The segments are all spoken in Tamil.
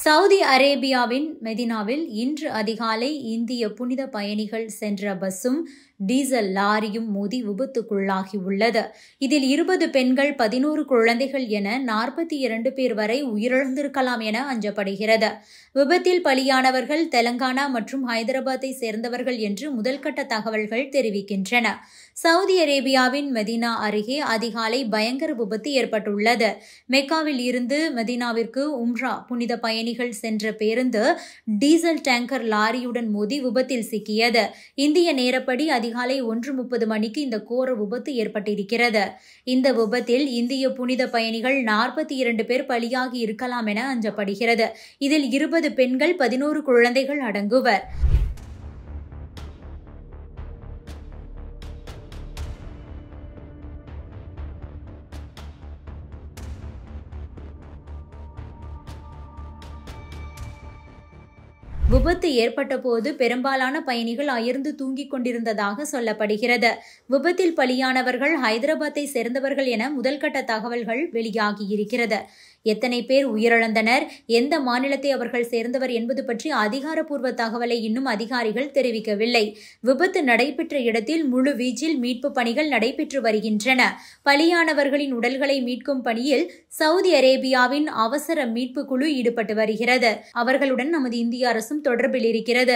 சவுதி அரேபியாவின் மெதினாவில் இன்று அதிகாலை இந்திய புனித பயணிகள் சென்ற பஸ்ஸும் டீசல் லாரியும் மோதி விபத்துக்குள்ளாகியுள்ளது. இதில் 20 பெண்கள் 11 குழந்தைகள் என 42 பேர் வரை உயிரிழந்திருக்கலாம் என அஞ்சப்படுகிறது. விபத்தில் பலியானவர்கள் தெலங்கானா மற்றும் ஹைதராபாத்தை சேர்ந்தவர்கள் என்று முதல்கட்ட தகவல்கள் தெரிவிக்கின்றன. சவுதி அரேபியாவின் மெதினா அருகே அதிகாலை பயங்கர விபத்து ஏற்பட்டுள்ளது. மெக்காவில் இருந்து மெதினாவிற்கு உம்ரா புனித பயணிகள் சென்ற பேருந்து டீசல் டேங்கர் லாரியுடன் மோதி விபத்தில் சிக்கியது. இந்திய நேரப்படி அதிகாலை 1:30 மணிக்கு இந்த கோர விபத்து ஏற்பட்டிருக்கிறது. இந்த விபத்தில் இந்திய புனித பயணிகள் 42 பேர் பலியாகி இருக்கலாம் என அஞ்சப்படுகிறது. இதில் 20 பெண்கள் 11 குழந்தைகள் அடங்குவர். விபத்து ஏற்பட்ட போது பெரும்பாலான பயணிகள் அயர்ந்து தூங்கிக் கொண்டிருந்ததாக சொல்லப்படுகிறது. விபத்தில் பலியானவர்கள் ஹைதராபாத்தை சேர்ந்தவர்கள் என முதல்கட்ட தகவல்கள் வெளியாகியிருக்கிறது. எத்தனை பேர் உயிரிழந்தனர், எந்த மாநிலத்தை அவர்கள் சேர்ந்தவர் என்பது பற்றி அதிகாரப்பூர்வ தகவலை இன்னும் அதிகாரிகள் தெரிவிக்கவில்லை. விபத்து நடைபெற்ற இடத்தில் முழு வீச்சில் மீட்பு பணிகள் நடைபெற்று வருகின்றன. பலியானவர்களின் உடல்களை மீட்கும் பணியில் சவுதி அரேபியாவின் அவசர மீட்பு குழு ஈடுபட்டு வருகிறது. அவர்களுடன் நமது இந்திய அரசும் தொடர்பில் இருக்கிறது.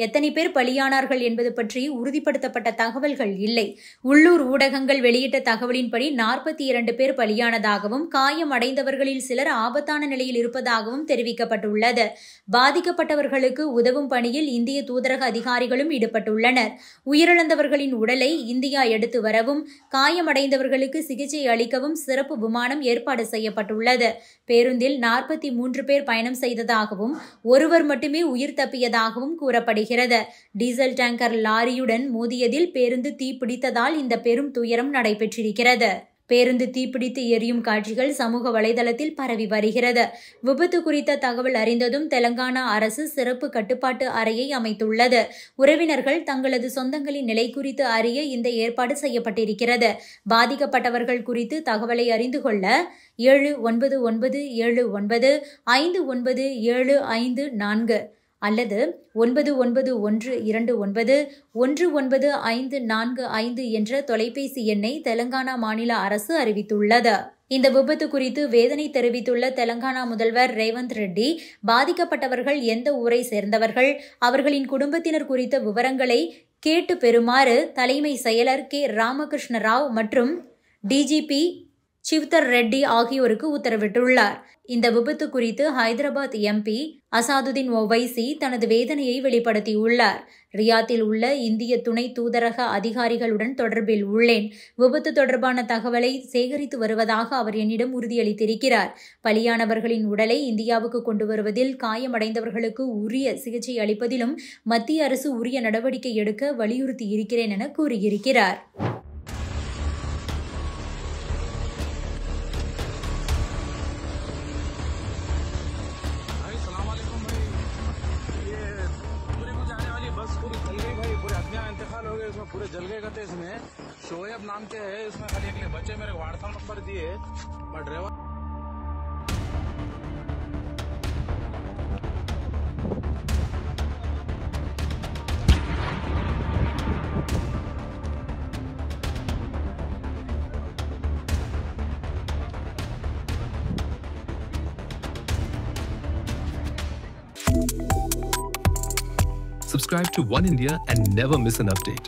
எத்தனை பேர் பலியானார்கள் என்பது பற்றி உறுதிப்படுத்தப்பட்ட தகவல்கள் இல்லை. உள்ளூர் ஊடகங்கள் வெளியிட்ட தகவலின்படி 42 பேர் பலியானதாகவும் காயமடைந்தவர்களில் சிலர் ஆபத்தான நிலையில் இருப்பதாகவும் தெரிவிக்கப்பட்டுள்ளது. பாதிக்கப்பட்டவர்களுக்கு உதவும் பணியில் இந்திய தூதரக அதிகாரிகளும் ஈடுபட்டுள்ளனர். உயிரிழந்தவர்களின் உடலை இந்தியா எடுத்து வரவும் காயமடைந்தவர்களுக்கு சிகிச்சை அளிக்கவும் சிறப்பு விமானம் ஏற்பாடு செய்யப்பட்டுள்ளது. பேருந்தில் 43 பேர் பயணம் செய்ததாகவும் ஒருவர் மட்டுமே உயிர் தப்பியதாகவும் கூறப்படுகிறது. டீசல் டேங்கர் லாரியுடன் மோதியதில் பேருந்து தீப்பிடித்ததால் இந்த பெரும் துயரம் நடைபெற்றிருக்கிறது. பேருந்து தீப்பிடித்து எரியும் காட்சிகள் சமூக வலைதளத்தில் பரவி வருகிறது. விபத்து குறித்த தகவல் அறிந்ததும் தெலங்கானா அரசு சிறப்பு கட்டுப்பாட்டு அறையை அமைத்துள்ளது. உறவினர்கள் தங்களது சொந்தங்களின் நிலை குறித்து அறிய இந்த ஏற்பாடு செய்யப்பட்டிருக்கிறது. பாதிக்கப்பட்டவர்கள் குறித்து தகவலை அறிந்து கொள்ள 7999595754 அல்லது 9912919545 என்ற தொலைபேசி எண்ணை தெலங்கானா மாநில அரசு அறிவித்துள்ளது. இந்த விபத்து குறித்து வேதனை தெரிவித்துள்ள தெலங்கானா முதல்வர் ரேவந்த் ரெட்டி, பாதிக்கப்பட்டவர்கள் எந்த ஊரை சேர்ந்தவர்கள், அவர்களின் குடும்பத்தினர் குறித்த விவரங்களை கேட்டு பெறுமாறு தலைமை செயலர் கே. ராமகிருஷ்ண ராவ் மற்றும் டிஜிபி சிவ்தர் ரெட்டி ஆகியோருக்கு உத்தரவிட்டுள்ளார். இந்த விபத்து குறித்து ஹைதராபாத் எம்பி அசாதுதீன் ஒவைசி தனது வேதனையை வெளிப்படுத்தியுள்ளார். ரியாத்தில் உள்ள இந்திய துணை தூதரக அதிகாரிகளுடன் தொடர்பில் உள்ளேன். விபத்து தொடர்பான தகவலை சேகரித்து வருவதாக அவர் என்னிடம் உறுதியளித்திருக்கிறார். பலியானவர்களின் உடலை இந்தியாவுக்கு கொண்டு வருவதில், காயமடைந்தவர்களுக்கு உரிய சிகிச்சை அளிப்பதிலும் மத்திய அரசு உரிய நடவடிக்கை எடுக்க வலியுறுத்தி இருக்கிறேன் என கூறியிருக்கிறார். पूरे जल गए कहते इसमें शोएब नाम के है, इसमें खाली एक बच्चे मेरे व्हाट्सएप नंबर दिए but driver Subscribe to One India and never miss an update.